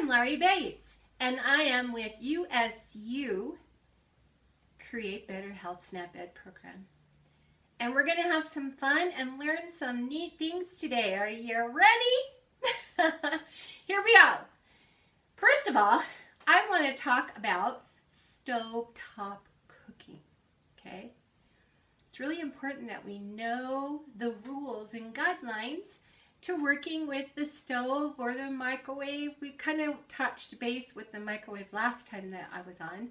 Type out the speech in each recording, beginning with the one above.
I'm Laurie Bates, and I am with USU Create Better Health SNAPED program. And we're going to have some fun and learn some neat things today. Are you ready? Here we go. First of all, I want to talk about stovetop cooking, okay? It's really important that we know the rules and guidelines to working with the stove or the microwave. We kind of touched base with the microwave last time that I was on.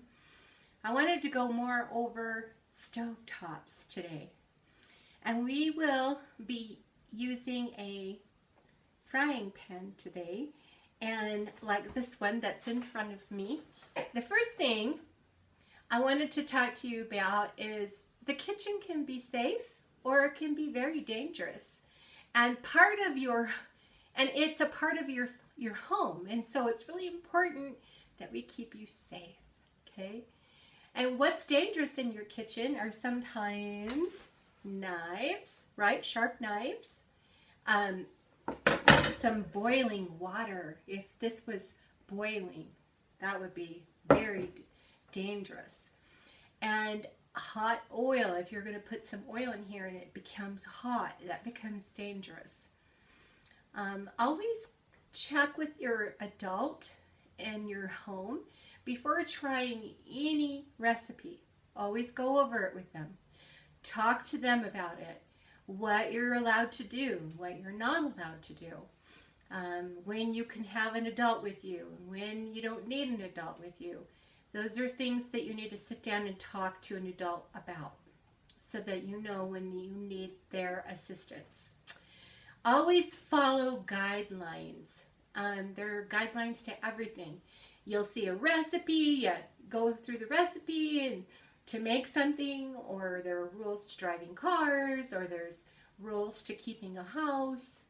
I wanted to go more over stovetops today. And we will be using a frying pan today, and like this one that's in front of me. The first thing I wanted to talk to you about is the kitchen can be safe or it can be very dangerous. And it's a part of your home. And so it's really important that we keep you safe, okay? And what's dangerous in your kitchen are sometimes knives, right? Sharp knives. Some boiling water. If this was boiling, that would be very dangerous. And hot oil, if you're going to put some oil in here and it becomes hot, that becomes dangerous. Always check with your adult in your home before trying any recipe. Always go over it with them. Talk to them about it, what you're allowed to do, what you're not allowed to do, when you can have an adult with you, when you don't need an adult with you. Those are things that you need to sit down and talk to an adult about so that you know when you need their assistance. Always follow guidelines. There are guidelines to everything. You'll see a recipe, you go through the recipe and to make something, or there are rules to driving cars, or there's rules to keeping a house,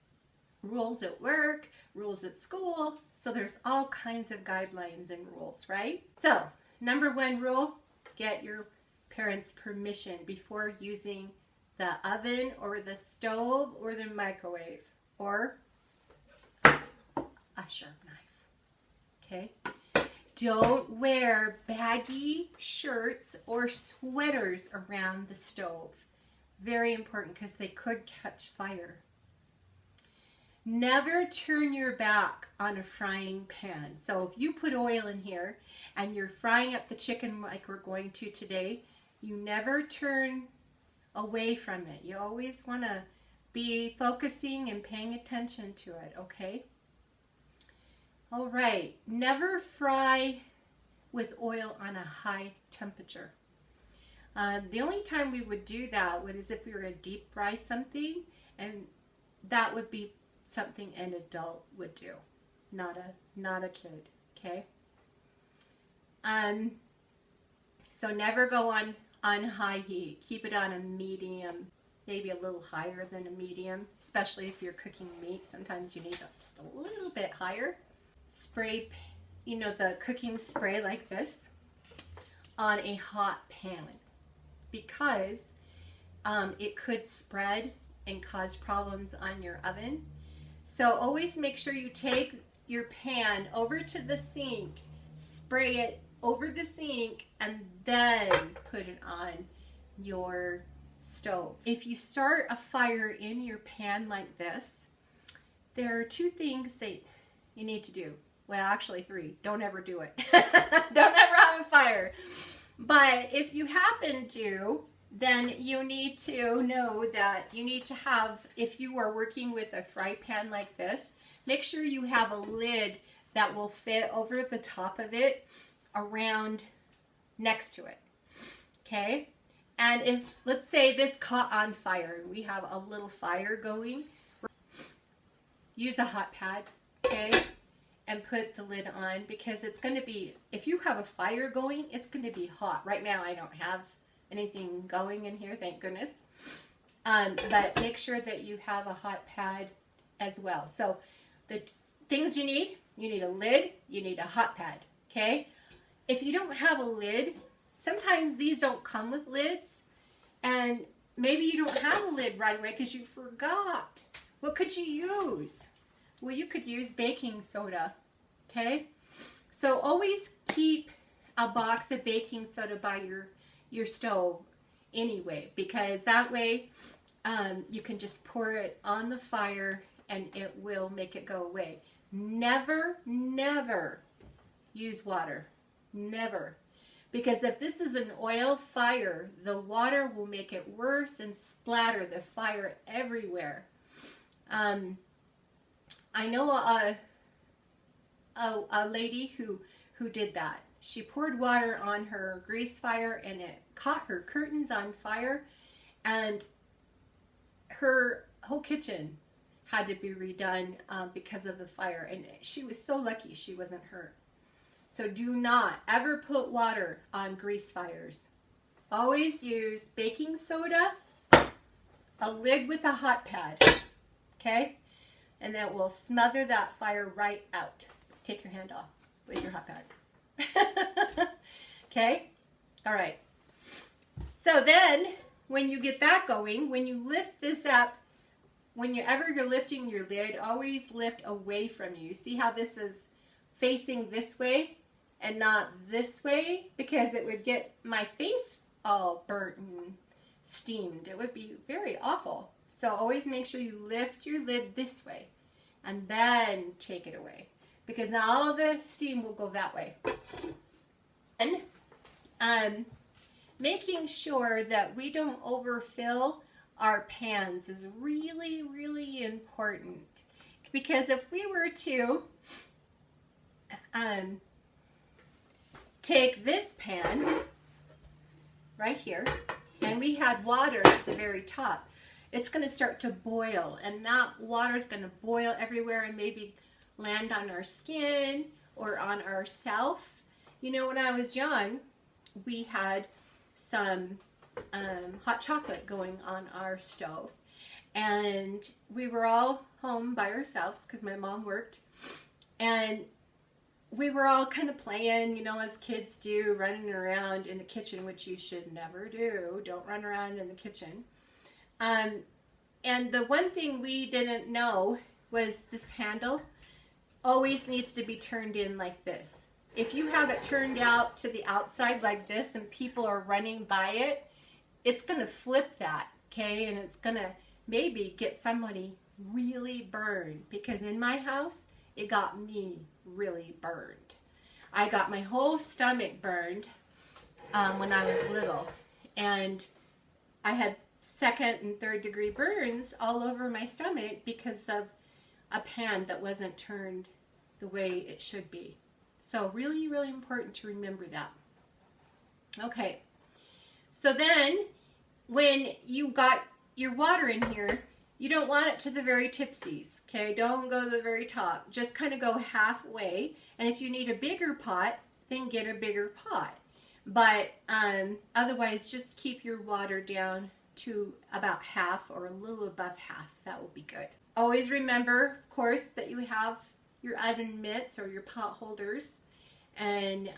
rules at work, rules at school. So there's all kinds of guidelines and rules, right? So, number one rule, get your parents' permission before using the oven or the stove or the microwave or a sharp knife, okay? Don't wear baggy shirts or sweaters around the stove. Very important because they could catch fire. Never turn your back on a frying pan. So if you put oil in here and you're frying up the chicken like we're going to today, you never turn away from it. You always want to be focusing and paying attention to it, okay? All right, never fry with oil on a high temperature. The only time we would do that is if we were to deep fry something, and that would be something an adult would do, not a kid, okay? So never go on high heat. Keep it on a medium, maybe a little higher than a medium, especially if you're cooking meat. Sometimes you need just a little bit higher. Spray, the cooking spray like this on a hot pan because it could spread and cause problems on your oven. So always make sure you take your pan over to the sink, spray it over the sink, and then put it on your stove. If you start a fire in your pan like this, there are two things that you need to do. Well, actually three. Don't ever do it. Don't ever have a fire. But if you happen to, then you need to know that you need to have, if you are working with a fry pan like this, make sure you have a lid that will fit over the top of it around next to it. Okay? And if, let's say this caught on fire, and we have a little fire going, use a hot pad, okay? And put the lid on because it's going to be, if you have a fire going, it's going to be hot. Right now I don't have anything going in here, thank goodness. But make sure that you have a hot pad as well. So the things you need a lid, you need a hot pad, okay? If you don't have a lid, sometimes these don't come with lids, and maybe you don't have a lid right away because you forgot. What could you use? Well, you could use baking soda, okay? So always keep a box of baking soda by your stove anyway, because that way you can just pour it on the fire and it will make it go away. Never, never use water. Never. Because if this is an oil fire, the water will make it worse and splatter the fire everywhere. I know a lady who did that. She poured water on her grease fire and it caught her curtains on fire, and her whole kitchen had to be redone because of the fire, and she was so lucky she wasn't hurt. So do not ever put water on grease fires. Always use baking soda, a lid with a hot pad, okay? And that will smother that fire right out. Take your hand off with your hot pad. Okay? All right. So then, when you get that going, when you lift this up, whenever you're lifting your lid, always lift away from you. See how this is facing this way and not this way? Because it would get my face all burnt and steamed. It would be very awful. So always make sure you lift your lid this way and then take it away, because now all the steam will go that way. And making sure that we don't overfill our pans is really, really important, because if we were to take this pan right here and we had water at the very top, it's going to start to boil, and that water is going to boil everywhere and maybe land on our skin or on ourselves. You know, when I was young, we had some hot chocolate going on our stove, and we were all home by ourselves because my mom worked, and we were all kind of playing, you know, as kids do, running around in the kitchen, which you should never do. Don't run around in the kitchen. And the one thing we didn't know was this handle always needs to be turned in like this. If you have it turned out to the outside like this and people are running by it, it's going to flip that, okay? And it's going to maybe get somebody really burned, because in my house, it got me really burned. I got my whole stomach burned when I was little, and I had second and third degree burns all over my stomach because of a pan that wasn't turned the way it should be. So really, really important to remember that. Okay, so then when you got your water in here, you don't want it to the very tipsies, okay? Don't go to the very top. Just kind of go halfway. And if you need a bigger pot, then get a bigger pot. But otherwise, just keep your water down to about half or a little above half. That will be good. Always remember, of course, that you have your oven mitts or your pot holders, and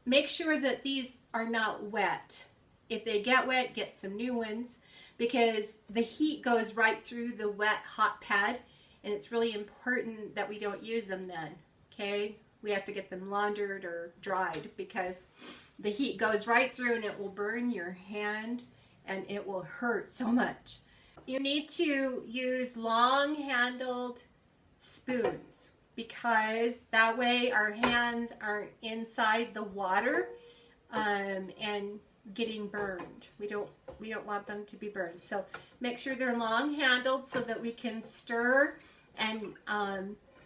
make sure that these are not wet. If they get wet, get some new ones, because the heat goes right through the wet hot pad, and it's really important that we don't use them then, okay? We have to get them laundered or dried, because the heat goes right through and it will burn your hand and it will hurt so much. You need to use long-handled spoons, because that way our hands aren't inside the water and getting burned. We don't want them to be burned. So make sure they're long-handled so that we can stir and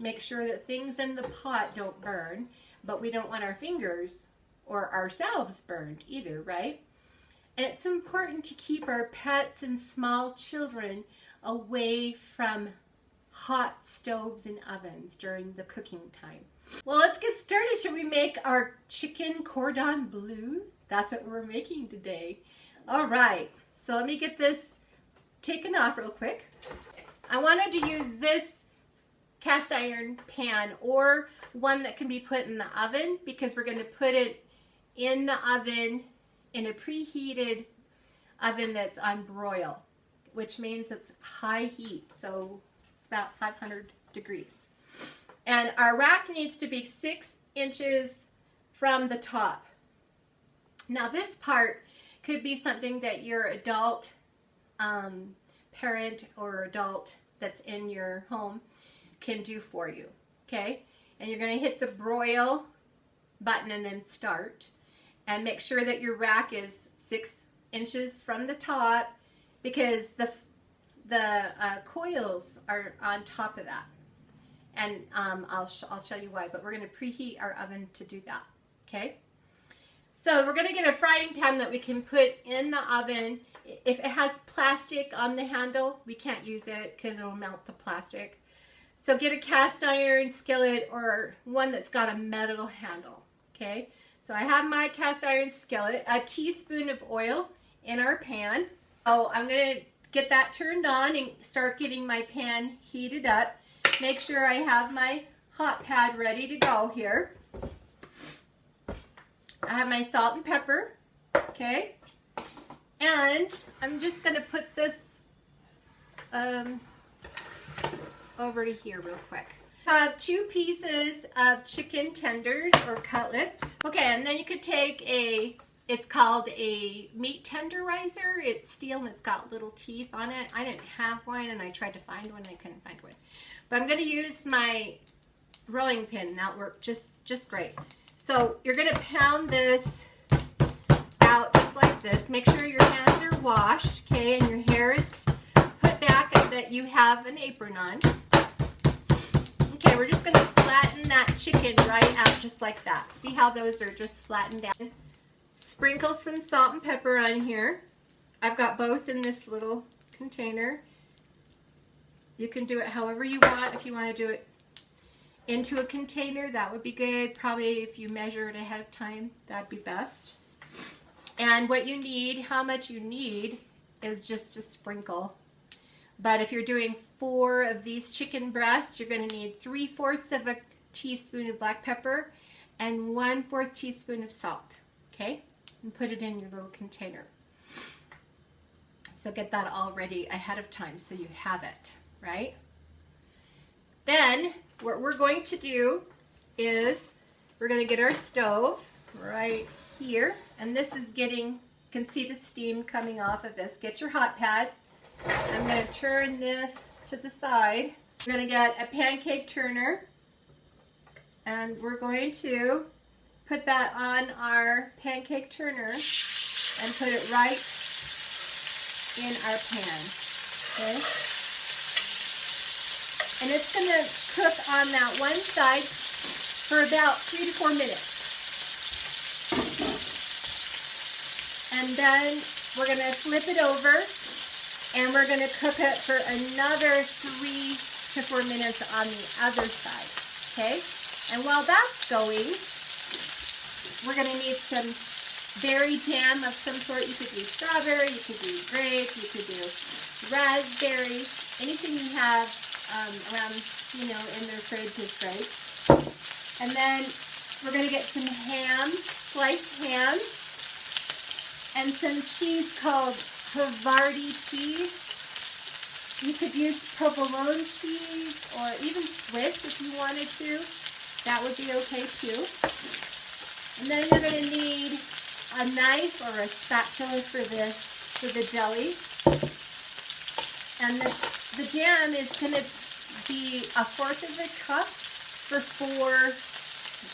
make sure that things in the pot don't burn, but we don't want our fingers or ourselves burned either, right? And it's important to keep our pets and small children away from hot stoves and ovens during the cooking time. Well, let's get started. Should we make our chicken cordon bleu? That's what we're making today. All right, so let me get this taken off real quick. I wanted to use this cast iron pan or one that can be put in the oven, because we're going to put it in the oven in a preheated oven that's on broil, which means it's high heat, so it's about 500 degrees. And our rack needs to be 6 inches from the top. Now this part could be something that your adult parent or adult that's in your home can do for you, okay? And you're going to hit the broil button and then start. And make sure that your rack is 6 inches from the top, because the coils are on top of that. And I'll tell you why, but we're going to preheat our oven to do that, okay? So we're going to get a frying pan that we can put in the oven. If it has plastic on the handle, we can't use it because it'll melt the plastic. So get a cast iron skillet or one that's got a metal handle, okay? So I have my cast iron skillet, a teaspoon of oil in our pan. Oh, I'm going to get that turned on and start getting my pan heated up. Make sure I have my hot pad ready to go here. I have my salt and pepper, okay? And I'm just going to put this over to here real quick. I have 2 pieces of chicken tenders or cutlets. Okay, and then you could take it's called a meat tenderizer. It's steel and it's got little teeth on it. I didn't have one and I tried to find one and I couldn't find one. But I'm going to use my rolling pin and that worked just great. So you're going to pound this out just like this. Make sure your hands are washed, okay, and your hair is put back and that you have an apron on. Okay, we're just going to flatten that chicken right out just like that. See how those are just flattened down? Sprinkle some salt and pepper on here. I've got both in this little container. You can do it however you want. If you want to do it into a container, that would be good. Probably if you measure it ahead of time, that'd be best. And what you need, how much you need, is just a sprinkle. But if you're doing 4 of these chicken breasts, you're going to need 3/4 of a teaspoon of black pepper and 1/4 teaspoon of salt. Okay? And put it in your little container. So get that all ready ahead of time so you have it, right? Then what we're going to do is we're going to get our stove right here. And this is getting, you can see the steam coming off of this. Get your hot pad. I'm going to turn this to the side. We're going to get a pancake turner. And we're going to put that on our pancake turner and put it right in our pan. Okay? And it's going to cook on that one side for about 3 to 4 minutes. And then we're going to flip it over and we're going to cook it for another 3 to 4 minutes on the other side. Okay? And while that's going, we're going to need some berry jam of some sort. You could do strawberry, you could do grape, you could do raspberry, anything you have around, you know, in their fridge is great. And then we're going to get some ham, sliced ham, and some cheese called Havarti cheese. You could use provolone cheese or even Swiss if you wanted to. That would be okay too. And then you're going to need a knife or a spatula for the deli. And the jam is going to be 1/4 of a cup for 4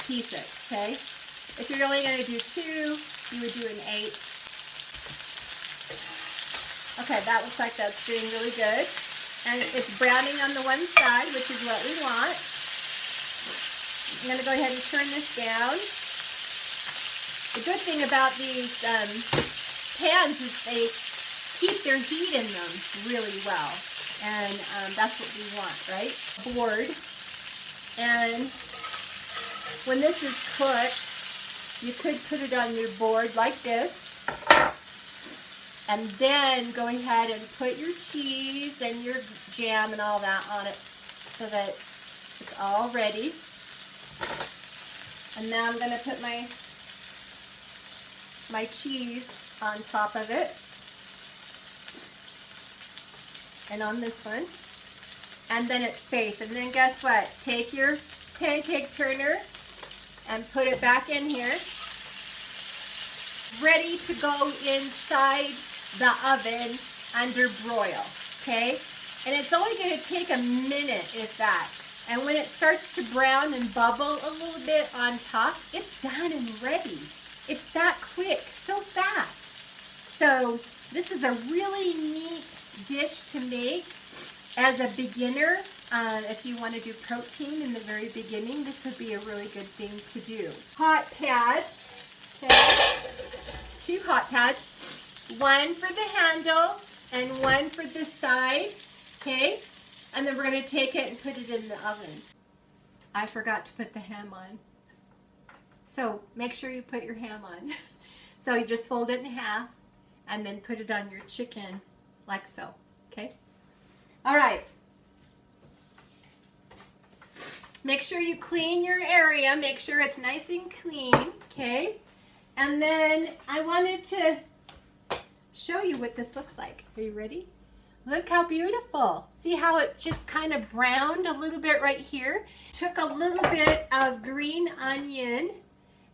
pieces, okay? If you're only going to do 2, you would do an 8. Okay, that looks like that's doing really good. And it's browning on the one side, which is what we want. I'm going to go ahead and turn this down. The good thing about these pans is they keep their heat in them really well. And that's what we want, right? Board. And when this is cooked, you could put it on your board like this. And then go ahead and put your cheese and your jam and all that on it so that it's all ready. And now I'm going to put my cheese on top of it. And on this one. And then it's safe. And then guess what? Take your pancake turner and put it back in here. Ready to go inside the oven under broil, okay? And it's only going to take a minute, if that. And when it starts to brown and bubble a little bit on top, it's done and ready. It's that quick, so fast. So this is a really neat dish to make as a beginner. If you want to do protein in the very beginning, this would be a really good thing to do. Hot pads, okay? 2 hot pads, one for the handle and one for the side, okay? And then we're going to take it and put it in the oven. I forgot to put the ham on. So make sure you put your ham on. So you just fold it in half and then put it on your chicken like so, okay? All right. Make sure you clean your area. Make sure it's nice and clean, okay? And then I wanted to show you what this looks like. Are you ready? Look how beautiful. See how it's just kind of browned a little bit right here? Took a little bit of green onion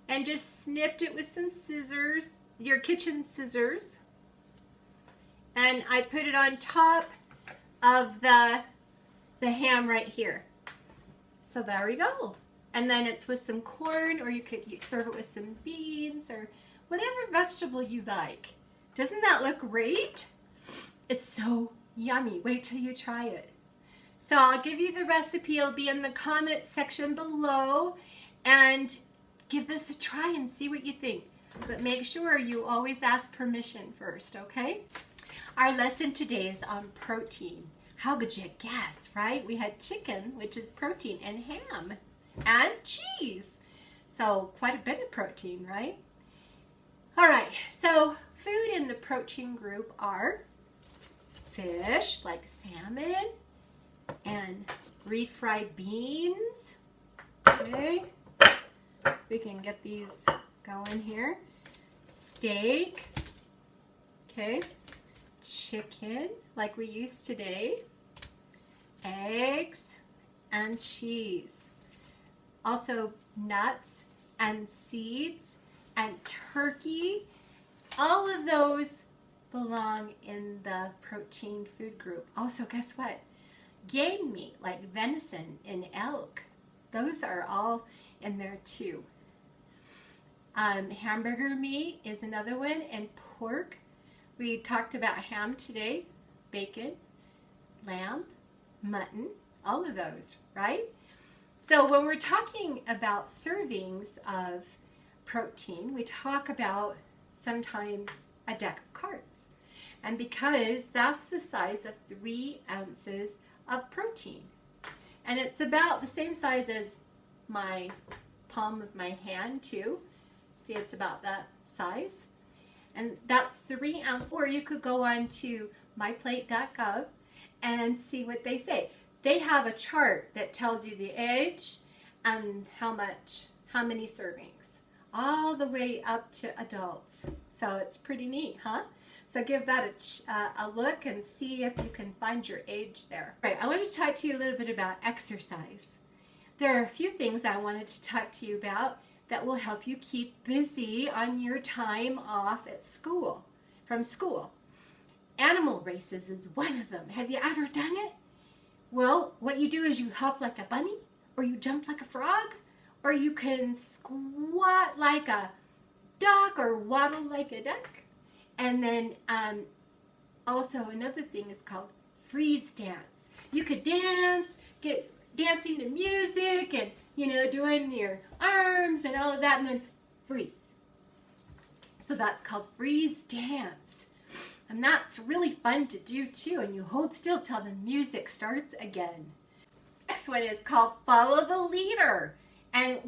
and just snipped it with some scissors, your kitchen scissors. And I put it on top of the ham right here. So there we go. And then it's with some corn, or you could serve it with some beans or whatever vegetable you like. Doesn't that look great? It's so yummy. Wait till you try it. So I'll give you the recipe. It'll be in the comment section below. And give this a try and see what you think. But make sure you always ask permission first, okay? Our lesson today is on protein. How could you guess, right? We had chicken, which is protein, and ham, and cheese. So quite a bit of protein, right? All right, so food in the protein group are fish, like salmon, and refried beans. Okay, we can get these going here. Steak, okay, chicken, like we used today, eggs, and cheese. Also nuts and seeds and turkey. All of those belong in the protein food group. Also, guess what? Game meat, like venison and elk, those are all in there too. Hamburger meat is another one, and pork. We talked about ham today, bacon, lamb, mutton, all of those, right? So when we're talking about servings of protein, we talk about sometimes a deck of cards. And because that's the size of 3 ounces of protein. And it's about the same size as my palm of my hand too. See, it's about that size. And that's 3 ounces. Or you could go on to myplate.gov and see what they say. They have a chart that tells you the age and how many servings, all the way up to adults. So it's pretty neat, huh? So give that a look and see if you can find your age there. All right, I want to talk to you a little bit about exercise. There are a few things I wanted to talk to you about that will help you keep busy on your time off at school, from school. Animal races is one of them. Have you ever done it? Well, what you do is you hop like a bunny, or you jump like a frog, or you can squat like a duck or waddle like a duck. And then also another thing is called freeze dance. You could dance, get dancing to music and, doing your arms and all of that, and then freeze. So that's called freeze dance. And that's really fun to do too, and you hold still till the music starts again. Next one is called follow the leader. And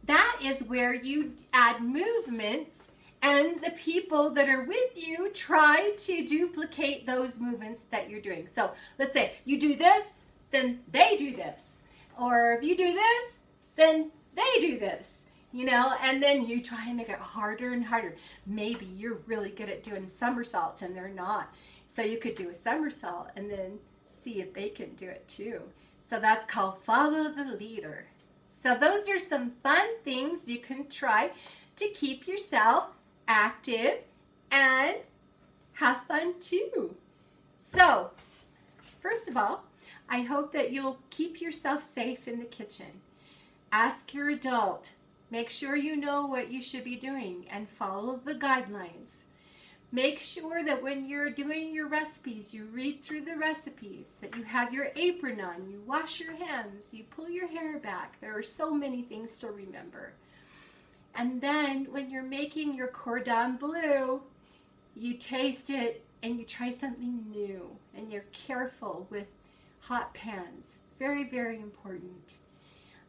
that is where you add movements, and the people that are with you try to duplicate those movements that you're doing. So let's say you do this, then they do this. Or if you do this, then they do this. And then you try and make it harder and harder. Maybe you're really good at doing somersaults and they're not. So you could do a somersault and then see if they can do it too. So that's called follow the leader. So those are some fun things you can try to keep yourself active and have fun too. So, first of all, I hope that you'll keep yourself safe in the kitchen. Ask your adult. Make sure you know what you should be doing and follow the guidelines. Make sure that when you're doing your recipes, you read through the recipes, that you have your apron on, you wash your hands, you pull your hair back. There are so many things to remember. And then when you're making your cordon bleu, you taste it and you try something new, and you're careful with hot pans. Very, very important.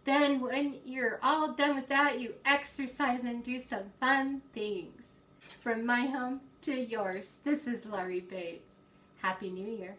Then when you're all done with that, you exercise and do some fun things. From my home to yours, this is Laurie Bates. Happy New Year.